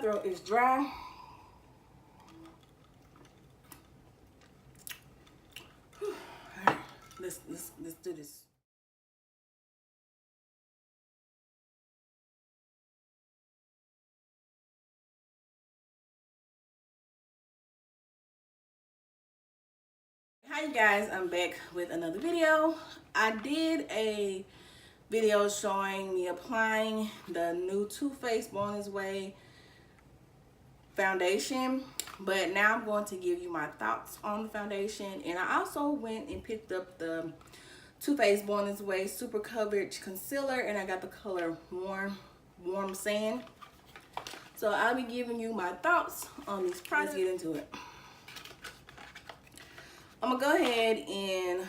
throat is dry. All right, let's do this. Hi you guys, I'm back with another video. I did a video showing me applying the new Too Faced Born This Way foundation, but now I'm going to give you my thoughts on the foundation. And I also went and picked up the Too Faced Born This Way Super Coverage Concealer, and I got the color Warm Sand. So I'll be giving you my thoughts on these products. Let's get into it. I'm gonna go ahead and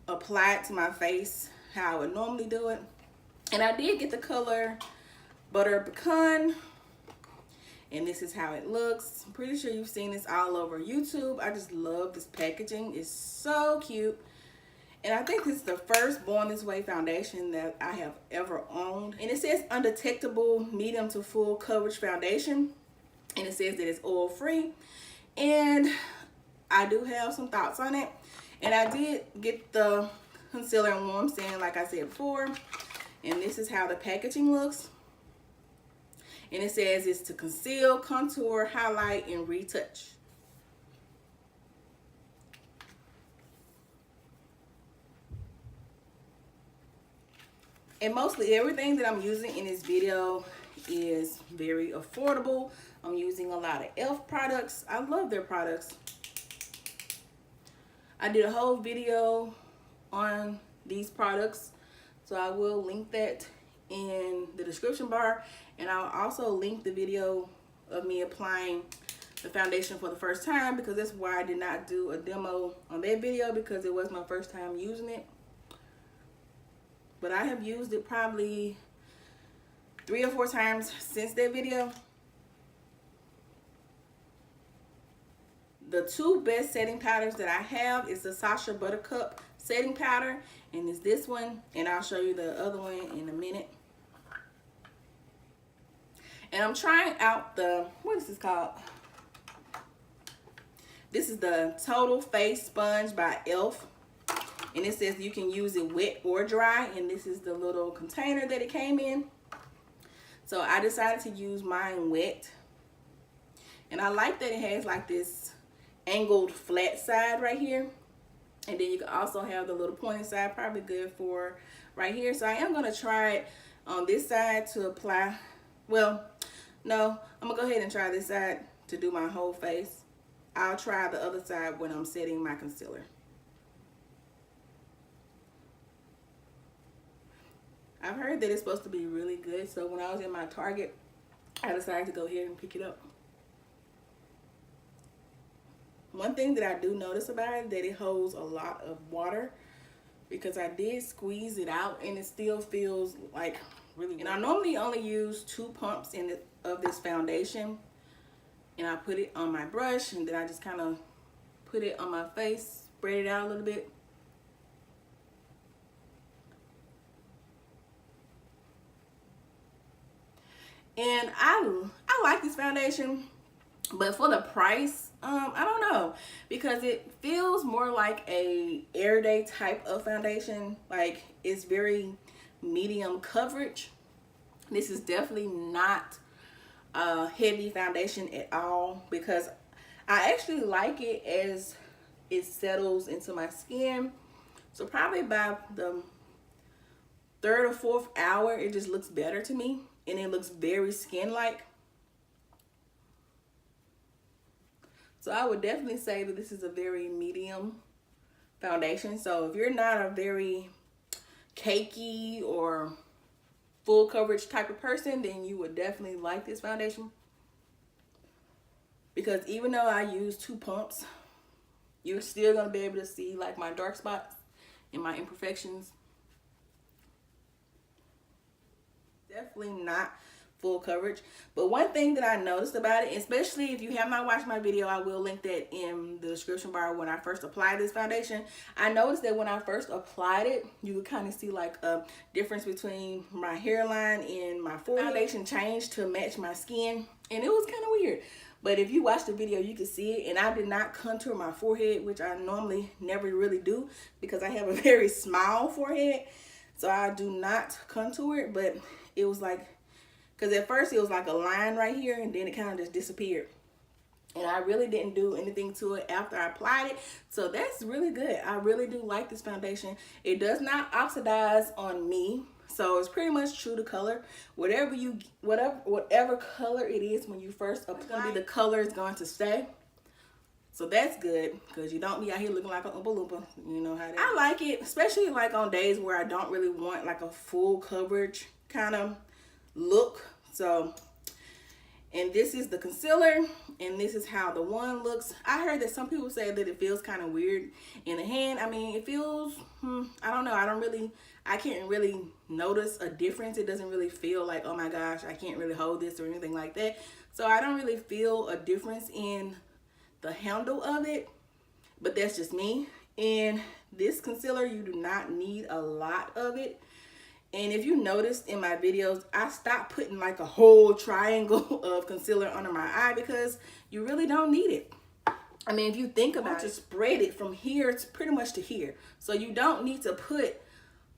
apply it to my face how I would normally do it. And I did get the color Butter Pecan, and this is how it looks. I'm pretty sure you've seen this all over YouTube. I just love this packaging. It's so cute. And I think this is the first Born This Way foundation that I have ever owned. And it says undetectable medium to full coverage foundation. And it says that it's oil free. And I do have some thoughts on it. And I did get the concealer in Warm Sand like I said before. And this is how the packaging looks. And it says it's to conceal, contour, highlight, and retouch. And mostly everything that I'm using in this video is very affordable. I'm using a lot of e.l.f. products. I love their products. I did a whole video on these products, so I will link that in the description bar, and I'll also link the video of me applying the foundation for the first time, because that's why I did not do a demo on that video, because it was my first time using it. But I have used it probably 3 or 4 times since that video. The 2 best setting powders that I have is the Sacha Buttercup setting powder, and it's this one, and I'll show you the other one in a minute. And I'm trying out the, what is this called? This is the Total Face Sponge by e.l.f. And it says you can use it wet or dry, and this is the little container that it came in. So I decided to use mine wet. And I like that it has like this angled flat side right here, and then you can also have the little pointed side, probably good for right here. So I am going to try it on this side to apply, well, no, I'm gonna go ahead and try this side to do my whole face. I'll try the other side when I'm setting my concealer. I've heard that it's supposed to be really good, so when I was in my Target, I decided to go ahead and pick it up. One thing that I do notice about it, that it holds a lot of water, because I did squeeze it out and it still feels like really. And I normally only use 2 pumps of this foundation, and I put it on my brush, and then I just kind of put it on my face, spread it out a little bit. And I like this foundation, but for the price, I don't know, because it feels more like a everyday type of foundation. Like, it's very medium coverage. This is definitely not a heavy foundation at all, because I actually like it as it settles into my skin. So probably by the 3rd or 4th hour, it just looks better to me, and it looks very skin-like. So I would definitely say that this is a very medium foundation. So if you're not a very cakey or full coverage type of person, then you would definitely like this foundation. Because even though I use 2 pumps, you're still going to be able to see like my dark spots and my imperfections. Definitely not full coverage. But one thing that I noticed about it, especially if you have not watched my video, I will link that in the description bar. When I first applied this foundation, I noticed that when I first applied it, you could kind of see like a difference between my hairline and my forehead. Foundation changed to match my skin, and it was kind of weird. But if you watch the video, you can see it. And I did not contour my forehead, which I normally never really do because I have a very small forehead. So I do not contour it, but it was like, because at first it was like a line right here, and then it kind of just disappeared. And I really didn't do anything to it after I applied it. So that's really good. I really do like this foundation. It does not oxidize on me. So it's pretty much true to color. Whatever color it is when you first apply, it's gonna be the color is going to stay. So that's good, because you don't be out here looking like an Oompa Loompa. You know how that is. I like it, especially like on days where I don't really want like a full coverage kind of look. So, and this is the concealer, and this is how the one looks. I heard that some people say that it feels kind of weird in the hand. I mean, it feels, I don't know. I can't really notice a difference. It doesn't really feel like, oh my gosh, I can't really hold this or anything like that. So I don't really feel a difference in the handle of it, but that's just me. And this concealer, you do not need a lot of it. And if you noticed in my videos, I stopped putting like a whole triangle of concealer under my eye because you really don't need it. I mean, if you think about it, spread it from here to pretty much to here. So you don't need to put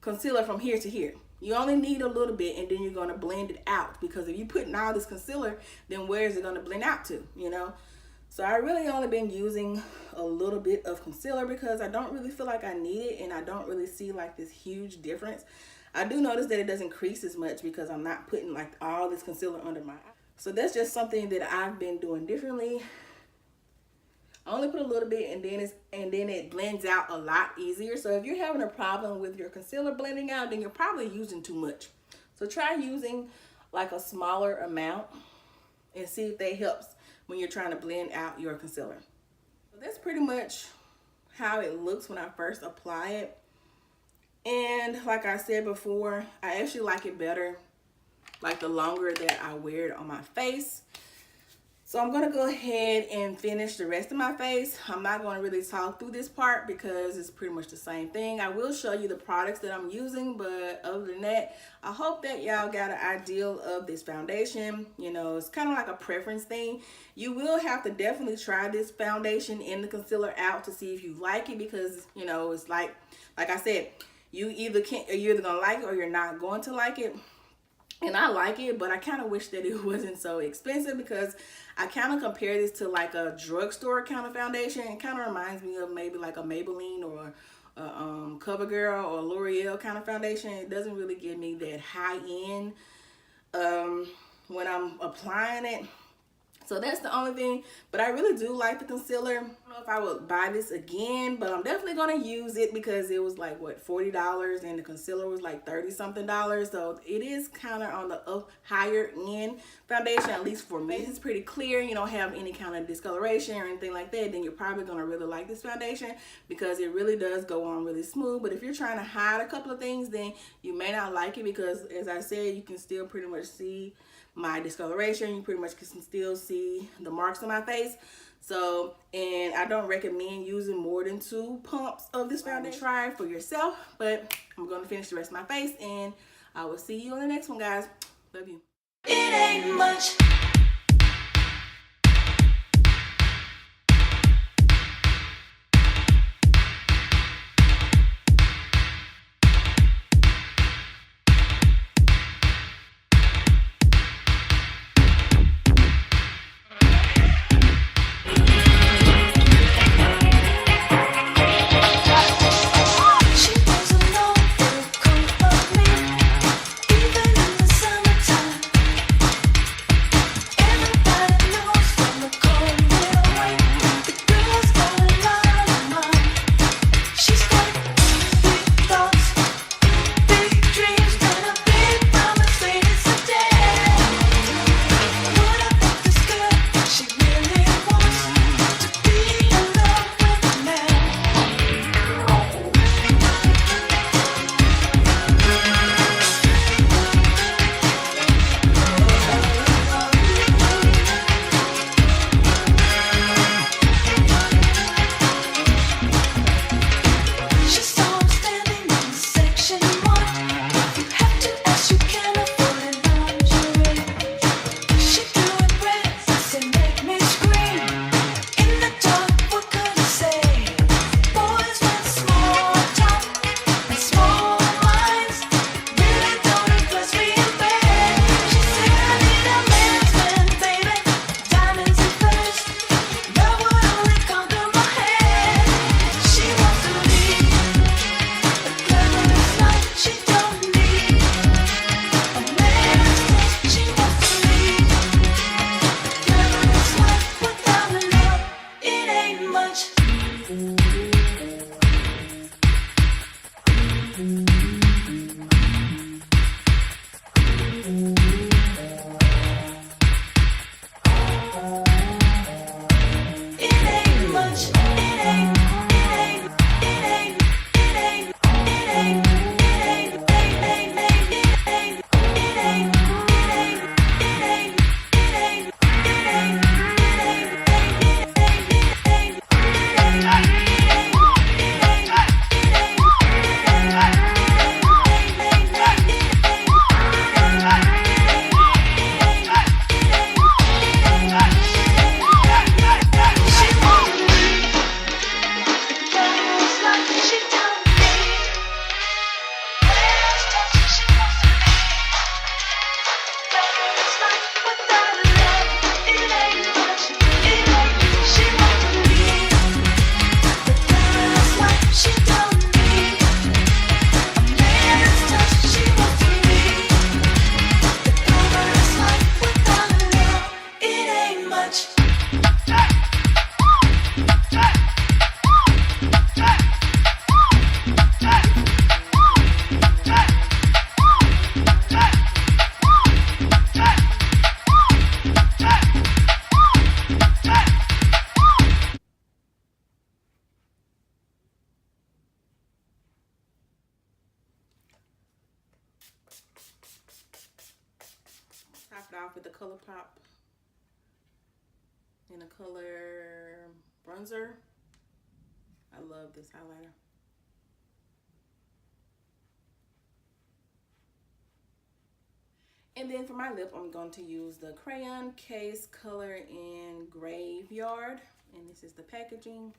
concealer from here to here. You only need a little bit, and then you're going to blend it out, because if you put in all this concealer, then where is it going to blend out to, you know? So I really only been using a little bit of concealer because I don't really feel like I need it, and I don't really see like this huge difference. I do notice that it doesn't crease as much because I'm not putting like all this concealer under my eye. So that's just something that I've been doing differently. I only put a little bit, and then it blends out a lot easier. So if you're having a problem with your concealer blending out, then you're probably using too much. So try using like a smaller amount and see if that helps when you're trying to blend out your concealer. So that's pretty much how it looks when I first apply it. And like I said before, I actually like it better like the longer that I wear it on my face. So I'm gonna go ahead and finish the rest of my face. I'm not gonna really talk through this part because it's pretty much the same thing. I will show you the products that I'm using, but other than that, I hope that y'all got an idea of this foundation. You know, it's kind of like a preference thing. You will have to definitely try this foundation and the concealer out to see if you like it, because, you know, it's like I said, you're either gonna like it or you're not going to like it. And I like it, but I kind of wish that it wasn't so expensive, because I kind of compare this to like a drugstore kind of foundation. It kind of reminds me of maybe like a Maybelline or a CoverGirl or L'Oreal kind of foundation. It doesn't really give me that high end when I'm applying it. So that's the only thing, but I really do like the concealer. I don't know if I would buy this again, but I'm definitely gonna use it because it was like, what, $40, and the concealer was like $30-something. So it is kind of on the higher end foundation, at least for me. It's pretty clear, you don't have any kind of discoloration or anything like that, then you're probably gonna really like this foundation because it really does go on really smooth. But if you're trying to hide a couple of things, then you may not like it, because as I said, you can still pretty much see my discoloration. You pretty much can still see the marks on my face. So, and I don't recommend using more than 2 pumps of this foundation. Try it for yourself, but I'm going to finish the rest of my face, and I will see you on the next one, guys. Love you. It ain't much. Top it off with the ColourPop in a color bronzer. I love this highlighter. And then for my lip, I'm going to use the Crayon Case Color in Graveyard. And this is the packaging.